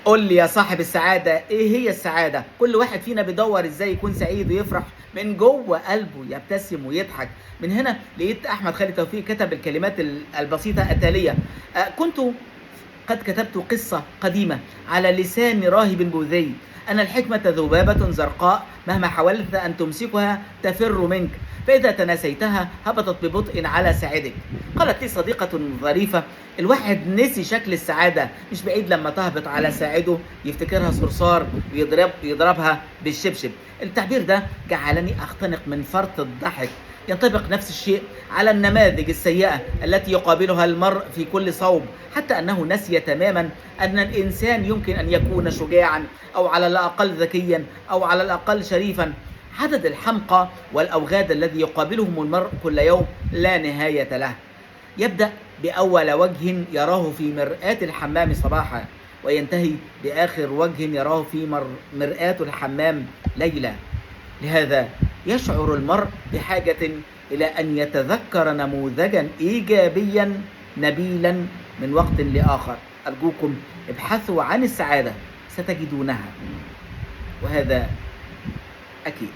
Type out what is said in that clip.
قول لي يا صاحب السعادة، ايه هي السعادة؟ كل واحد فينا بيدور ازاي يكون سعيد ويفرح من جوه قلبه، يبتسم ويضحك. من هنا لقيت احمد خالد توفيق كتب الكلمات البسيطة التالية: كنت قد كتبت قصة قديمة على لسان راهب بوذي، أن الحكمة ذبابة زرقاء مهما حاولت أن تمسكها تفر منك، فإذا تناسيتها هبطت ببطء على ساعدك. قالت لي صديقة ظريفة: الواحد نسي شكل السعادة، مش بعيد لما تهبط على ساعده يفتكرها صرصار ويضربها بالشبشب. التعبير ده جعلني أختنق من فرط الضحك. ينطبق نفس الشيء على النماذج السيئة التي يقابلها المرء في كل صوب، حتى أنه نسي تماما أن الإنسان يمكن أن يكون شجاعا، أو على الأقل ذكيا، أو على الأقل شريفا. عدد الحمقى والأوغاد الذي يقابلهم المرء كل يوم لا نهاية له. يبدأ بأول وجه يراه في مرآة الحمام صباحا، وينتهي بآخر وجه يراه في مرآة الحمام ليلا. لهذا يشعر المرء بحاجة إلى أن يتذكر نموذجا إيجابيا نبيلا من وقت لآخر. أرجوكم ابحثوا عن السعادة ستجدونها، وهذا أكيد.